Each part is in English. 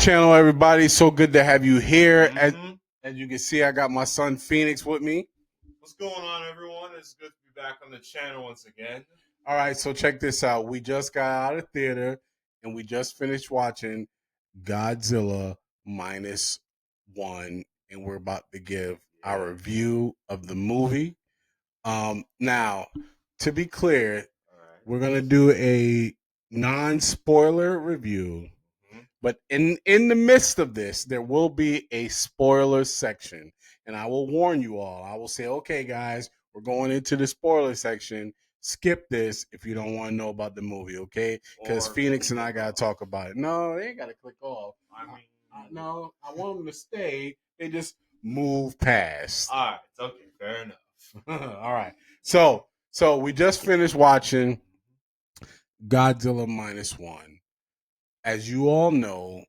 channel, everybody. So good to have you here. Mm-hmm. As you can see, I got my son Phoenix with me. What's going on, everyone? It's good to be back on the channel once again. All right, so check this out. We just got out of theater and we just finished watching Godzilla minus one, and we're about to give our review of the movie. Now, to be clear, we're gonna do a non-spoiler review. But in the midst of this, there will be a spoiler section. And I will warn you all. I will say, okay, guys, we're going into the spoiler section. Skip this if you don't want to know about the movie, okay? Because Phoenix and I got to talk about it. No, they ain't got to click off. No, I want them to stay. They just move past. All right, it's okay. Fair enough. All right. So we just finished watching Godzilla minus one. As you all know,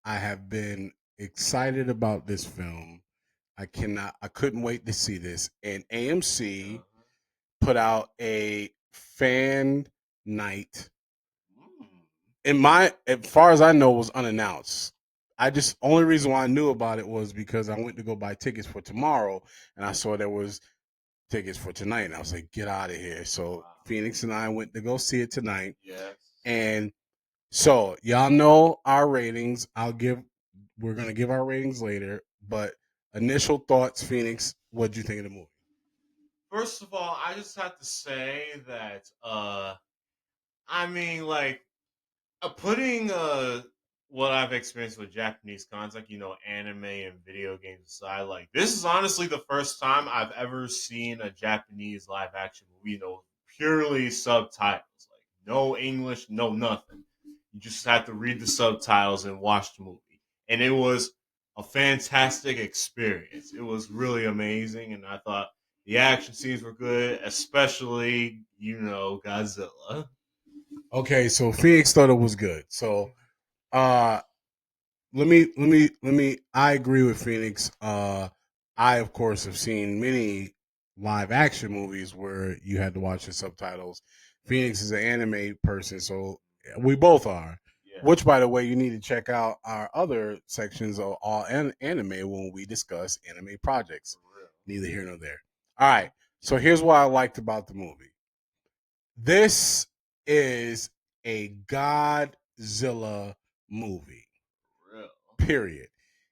I have been excited about this film. I couldn't wait to see this. And AMC put out a fan night. As far as I know, it was unannounced. Only reason why I knew about it was because I went to go buy tickets for tomorrow and I saw there was tickets for tonight. And I was like, get out of here. So Phoenix and I went to go see it tonight. Yes. And so y'all know our ratings. We're gonna give our ratings later, but initial thoughts, Phoenix. What'd you think of the movie? First of all, I just have to say that putting what I've experienced with Japanese content, anime and video games aside, like this is honestly the first time I've ever seen a Japanese live action movie, purely subtitles, like no English, no nothing. You just have to read the subtitles and watch the movie. And it was a fantastic experience. It was really amazing. And I thought the action scenes were good, especially, Godzilla. Okay, so Phoenix thought it was good. So let me I agree with Phoenix. I of course have seen many live action movies where you had to watch the subtitles. Phoenix is an anime person, so we both are. Yeah. Which, by the way, you need to check out our other sections of all anime when we discuss anime projects. Neither here nor there. All right. So here's what I liked about the movie. This is a Godzilla movie. Real. Period.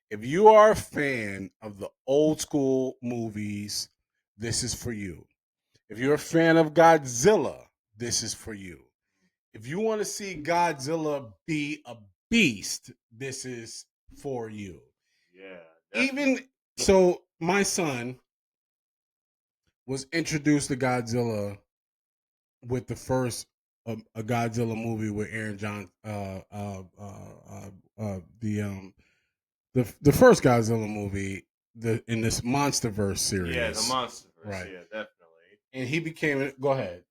If you are a fan of the old school movies, this is for you. If you're a fan of Godzilla, this is for you. If you want to see Godzilla be a beast, this is for you. Yeah. Definitely. Even so, my son was introduced to Godzilla with the first a Godzilla movie with Aaron John, the first Godzilla movie, in this MonsterVerse series. Yeah, the MonsterVerse. Right. Yeah, definitely. And he became. Go ahead.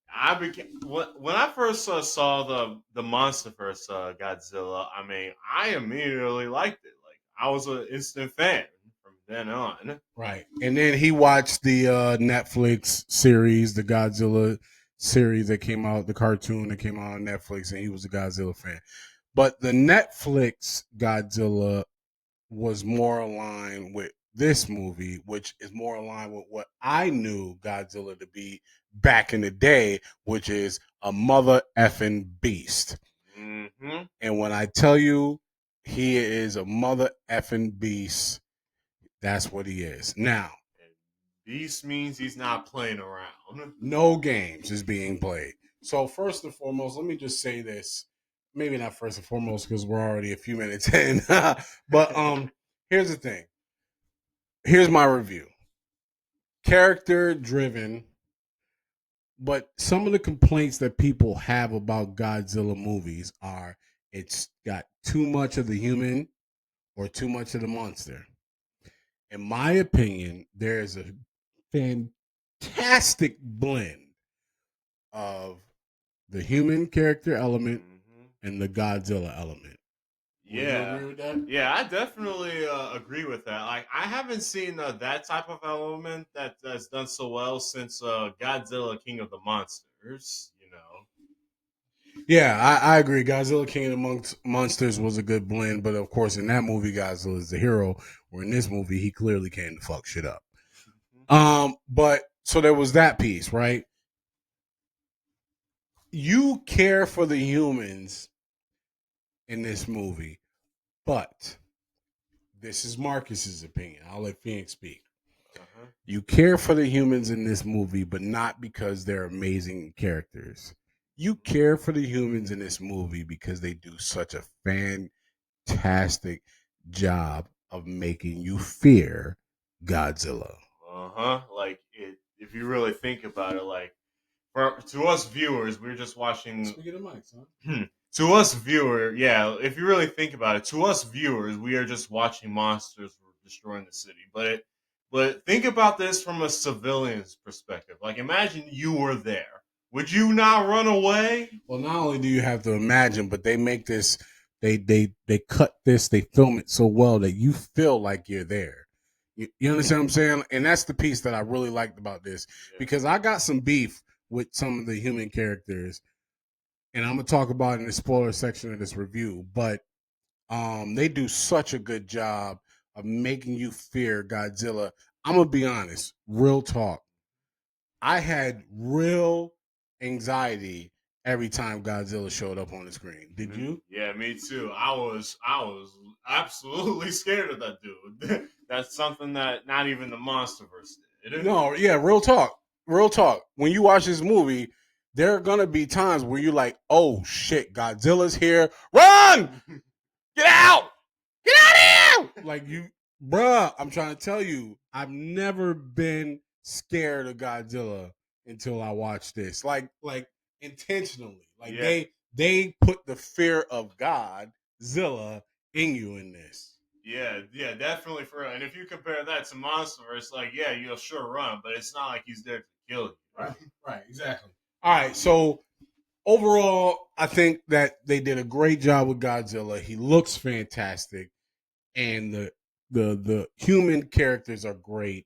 When I first saw the MonsterVerse Godzilla. I mean, I immediately liked it. Like I was an instant fan from then on. Right, and then he watched the Netflix series, the Godzilla series that came out, the cartoon that came out on Netflix, and he was a Godzilla fan. But the Netflix Godzilla was more aligned with this movie, which is more aligned with what I knew Godzilla to be back in the day, which is a mother effing beast. Mm-hmm. And when I tell you he is a mother effing beast, that's what he is. Now, beast means he's not playing around. No games is being played. So first and foremost, let me just say this. Maybe not first and foremost because we're already a few minutes in. But here's the thing. Here's my review. Character driven, but some of the complaints that people have about Godzilla movies are it's got too much of the human or too much of the monster. In my opinion, there is a fantastic blend of the human character element and the Godzilla element. Yeah. Would you agree with that? Yeah, I definitely agree with that. Like, I haven't seen that type of element that's done so well since Godzilla King of the Monsters, Yeah, I agree. Godzilla King of the Monsters was a good blend, but of course, in that movie, Godzilla is the hero. Where in this movie, he clearly came to fuck shit up. But so there was that piece, right? You care for the humans in this movie, but this is Marcus's opinion. I'll let Phoenix speak. Uh-huh. You care for the humans in this movie, but not because they're amazing characters. You care for the humans in this movie because they do such a fantastic job of making you fear Godzilla. Uh-huh. Like if you really think about it, like to us viewers, we're just watching. Speaking of Mike, son. To us yeah, if you really think about it, to us viewers, we are just watching monsters destroying the city. But think about this from a civilian's perspective. Like, imagine you were there. Would you not run away? Well, not only do you have to imagine, but they make this, they cut this, they film it so well that you feel like you're there. You understand what I'm saying? And that's the piece that I really liked about this because I got some beef with some of the human characters, and I'm gonna talk about it in the spoiler section of this review. But they do such a good job of making you fear Godzilla. I'm gonna be honest, real talk. I had real anxiety every time Godzilla showed up on the screen. Did you? Yeah, me too. I was absolutely scared of that dude. That's something that not even the MonsterVerse did. No, yeah, real talk. Real talk. When you watch this movie, there are gonna be times where you're like, oh shit, Godzilla's here. Run! Get out! Get out of here! Like you, bruh, I'm trying to tell you, I've never been scared of Godzilla until I watched this. Like intentionally. Like Yeah. they put the fear of Godzilla in you in this. Yeah, definitely for real. And if you compare that to MonsterVerse, like, yeah, you'll sure run, but it's not like he's there to kill you. Right, exactly. All right, so overall, I think that they did a great job with Godzilla. He looks fantastic, and the human characters are great.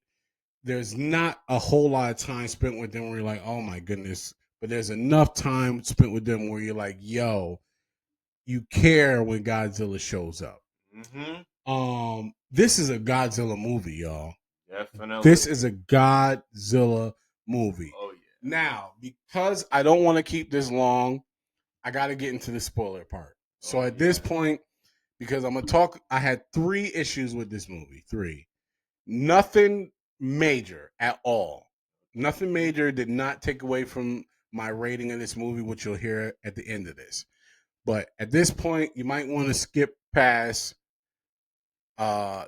There's not a whole lot of time spent with them where you're like, oh my goodness, but there's enough time spent with them where you're like, yo, you care when Godzilla shows up. Mm-hmm. This is a Godzilla movie, y'all. Definitely. This is a Godzilla movie. Oh yeah. Now, because I don't want to keep this long, I got to get into the spoiler part. So at this point, because I'm gonna talk, I had 3 issues with this movie. 3. Nothing major at all. Nothing major did not take away from my rating of this movie, which you'll hear at the end of this. But at this point, you might want to skip past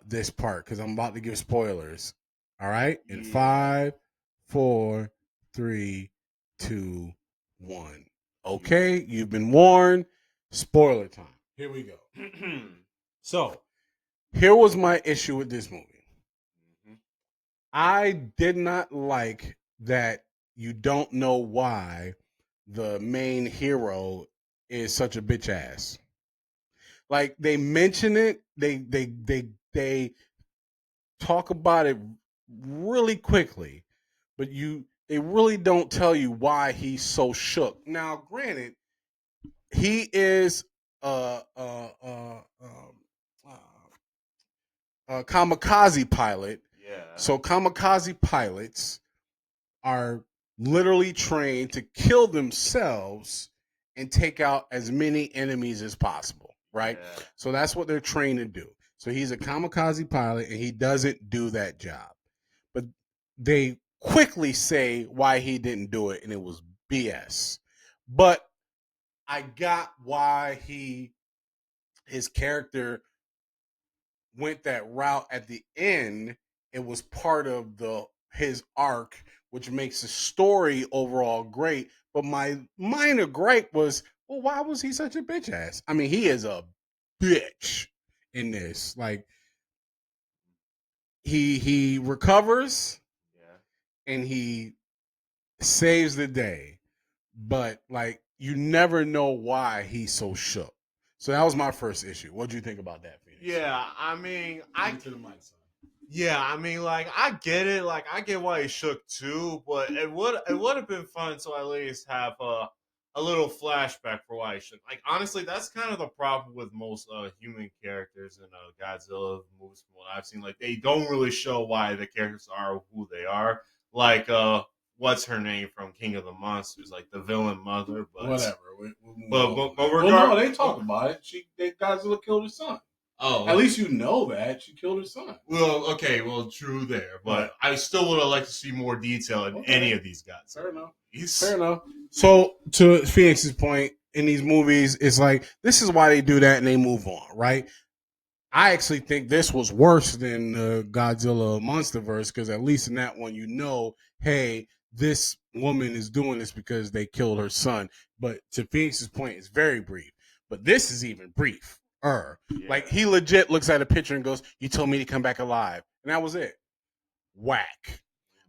this part because I'm about to give spoilers. All right, in 5, 4, 3, 2, 1. Okay, you've been warned. Spoiler time. Here we go. So, here was my issue with this movie. I did not like that you don't know why the main hero is such a bitch ass. Like they mention it, they talk about it really quickly, but they really don't tell you why he's so shook. Now, granted, he is a kamikaze pilot. Yeah. So kamikaze pilots are literally trained to kill themselves and take out as many enemies as possible, right? Yeah. So that's what they're trained to do. So he's a kamikaze pilot and he doesn't do that job. But they quickly say why he didn't do it and it was BS. But I got why his character went that route at the end. It was part of his arc, which makes the story overall great. But my minor gripe was, well, why was he such a bitch ass? I mean, he is a bitch in this. Like he recovers and he saves the day, but like you never know why he's so shook. So that was my first issue. What do you think about that, Phoenix? Yeah, I mean, To the mic, son. yeah, I mean, like, I get it. Like, I get why he shook too, but it would have been fun to at least have a little flashback for why he should. Like honestly, that's kind of the problem with most human characters in Godzilla movies from what I've seen. Like they don't really show why the characters are who they are. Like what's her name from King of the Monsters, like the villain mother, but Whatever. but Well, no, they talk about it. Godzilla killed her son. Oh, at least you know that she killed her son. Well, okay, well, true there, but I still would have liked to see more detail in any of these guys. Fair enough. Fair enough. So, to Phoenix's point, in these movies, it's like this is why they do that and they move on, right? I actually think this was worse than the Godzilla MonsterVerse because at least in that one, you know, hey, this woman is doing this because they killed her son. But to Phoenix's point, it's very brief. But this is even brief. Like he legit looks at a picture and goes, "You told me to come back alive," and that was it. Whack.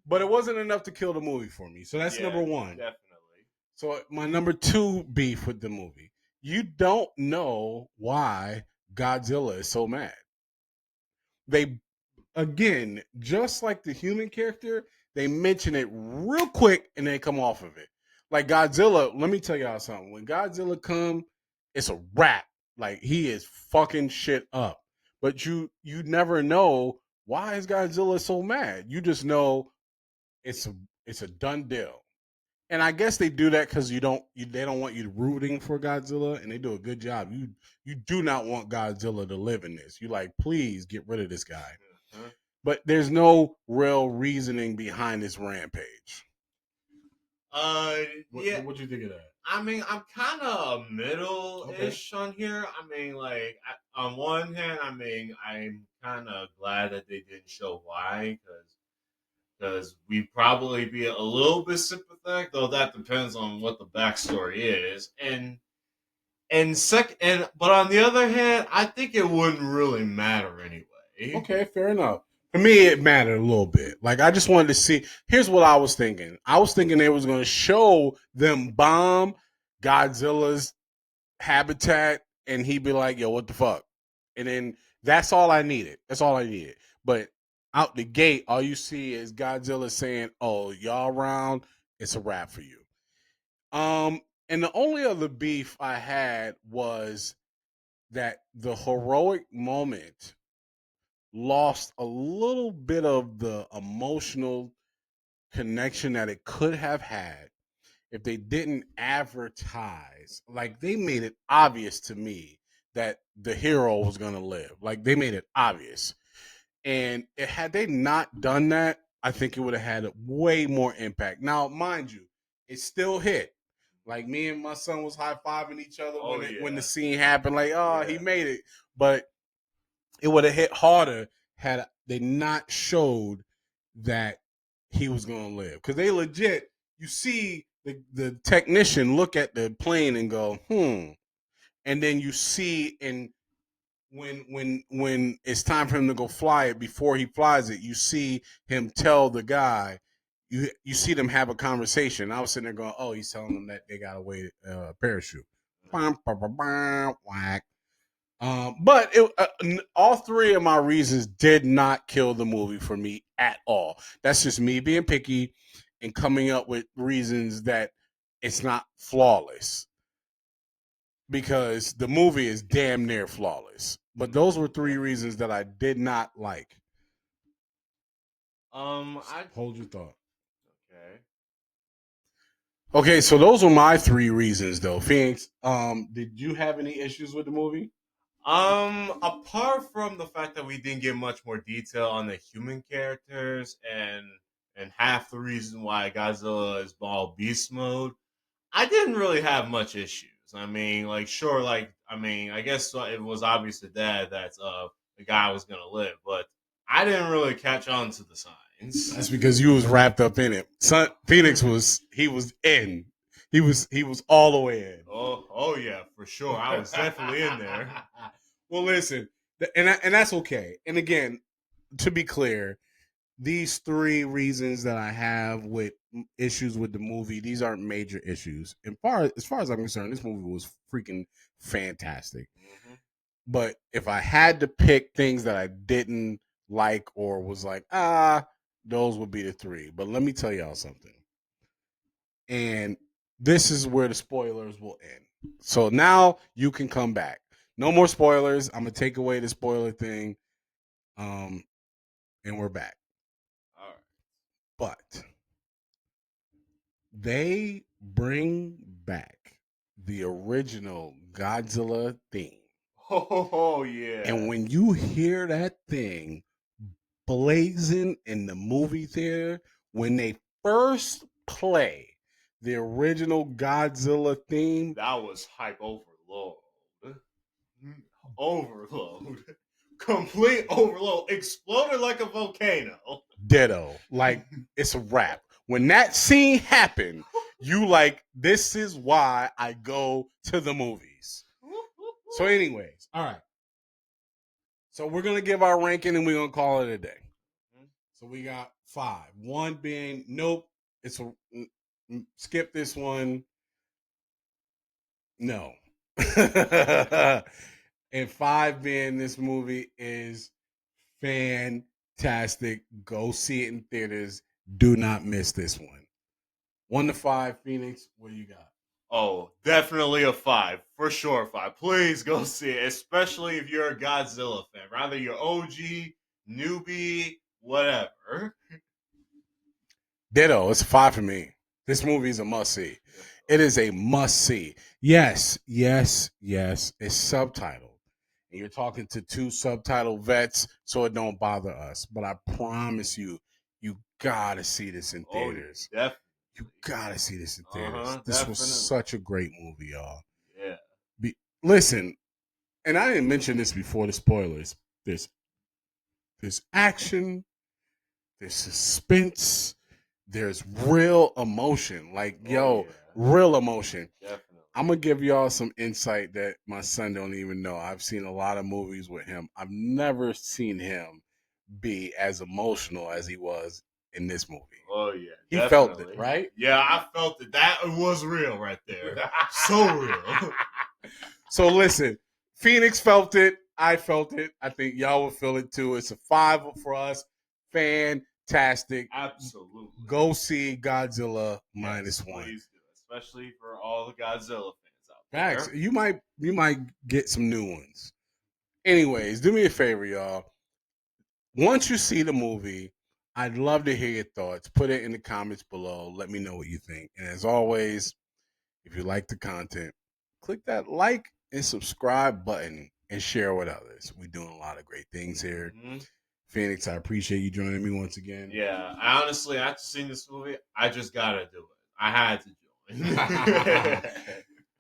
But it wasn't enough to kill the movie for me. So that's number one. Definitely. So my number two beef with the movie, you don't know why Godzilla is so mad. They again, just like the human character, they mention it real quick and they come off of it. Like Godzilla, let me tell y'all something. When Godzilla come, it's a wrap. Like he is fucking shit up. But you never know why is Godzilla so mad. You just know it's a done deal. And I guess they do that because they don't want you rooting for Godzilla, and they do a good job. You do not want Godzilla to live in this. You like, please get rid of this guy. Uh-huh. But there's no real reasoning behind this rampage. What do you think of that? I mean, I'm kind of middle-ish on here. I mean, like on one hand, I mean, I'm kind of glad that they didn't show why because we'd probably be a little bit sympathetic, though that depends on what the backstory is. But on the other hand, I think it wouldn't really matter anyway. Okay, fair enough. For me, it mattered a little bit. Like I just wanted to see. Here's what I was thinking. I was thinking they was going to show them bomb Godzilla's habitat, and he'd be like, "Yo, what the fuck?" And then that's all I needed. That's all I needed. But out the gate, all you see is Godzilla saying, "Oh, y'all around? It's a wrap for you." And the only other beef I had was that the heroic moment lost a little bit of the emotional connection that it could have had if they didn't advertise. Like they made it obvious to me that the hero was going to live. Like they made it obvious. And had they not done that, I think it would have had a way more impact. Now, mind you, it still hit. Like me and my son was high fiving each other when the scene happened. Like, he made it. But it would have hit harder had they not showed that he was going to live. Because they legit, you see the technician look at the plane and go, and then you see when it's time for him to go fly it, before he flies it, you see him tell the guy, you see them have a conversation. I was sitting there going, oh, he's telling them that they got to wait a parachute. Whack. But all three of my reasons did not kill the movie for me at all. That's just me being picky and coming up with reasons that it's not flawless, because the movie is damn near flawless. But those were three reasons that I did not like. I hold your thought. Okay. Okay, so those were my three reasons, though. Phoenix, did you have any issues with the movie? Apart from the fact that we didn't get much more detail on the human characters and half the reason why Godzilla is ball beast mode, I didn't really have much issues. I mean, like, sure, like, I mean, I guess it was obvious to Dad that the guy was gonna live, but I didn't really catch on to the signs. That's because you was wrapped up in it. Phoenix was in. He was all the way in. Oh yeah, for sure. I was definitely in there. Well, listen, and that's okay. And again, to be clear, these three reasons that I have with issues with the movie, these aren't major issues. As far as I'm concerned, this movie was freaking fantastic. Mm-hmm. But if I had to pick things that I didn't like or was like, those would be the three. But let me tell y'all something. And this is where the spoilers will end. So now you can come back. No more spoilers. I'm gonna take away the spoiler thing. And we're back. All right. But they bring back the original Godzilla theme. Oh yeah. And when you hear that thing blazing in the movie theater, when they first play the original Godzilla theme, that was hype overload. Overload. Complete overload. Exploded like a volcano. ditto. Like, it's a wrap. When that scene happened, you like, this is why I go to the movies. So, anyways, all right. So we're gonna give our ranking and we're gonna call it a day. So we got 5. 1 being nope. It's a skip this one. No. And 5 being this movie is fantastic. Go see it in theaters. Do not miss this one. 1 to 5, Phoenix. What do you got? Oh, definitely a 5. For sure, 5. Please go see it, especially if you're a Godzilla fan. Rather you're OG, newbie, whatever. Ditto. It's a 5 for me. This movie is a must see. It is a must see. Yes, yes, yes. It's subtitled. And you're talking to 2 subtitle vets, so it don't bother us. But I promise you, you gotta see this in theaters. Oh, definitely. You gotta see this in theaters. This definitely. was such a great movie, y'all. Yeah. Listen, and I didn't mention this before the spoilers. There's action, there's suspense, there's real emotion. Like, real emotion. Definitely. I'm gonna give y'all some insight that my son don't even know. I've seen a lot of movies with him. I've never seen him be as emotional as he was in this movie. Oh yeah, he definitely. felt it, right? Yeah, I felt it. That was real right there. So real. So listen, Phoenix felt it. I felt it. I think y'all will feel it too. It's a 5 for us. Fantastic. Absolutely. Go see Godzilla -1. Please do, especially for all the Godzilla fans out there. Facts. You might get some new ones. Anyways, do me a favor, y'all. Once you see the movie, I'd love to hear your thoughts. Put it in the comments below. Let me know what you think. And as always, if you like the content, click that like and subscribe button and share with others. We're doing a lot of great things here. Mm-hmm. Phoenix, I appreciate you joining me once again. Yeah, honestly, after seeing this movie, I just gotta do it. I had to join.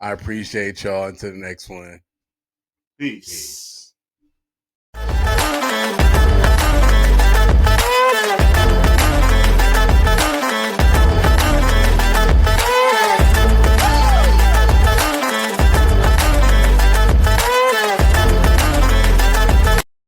I appreciate y'all. Until the next one. Peace.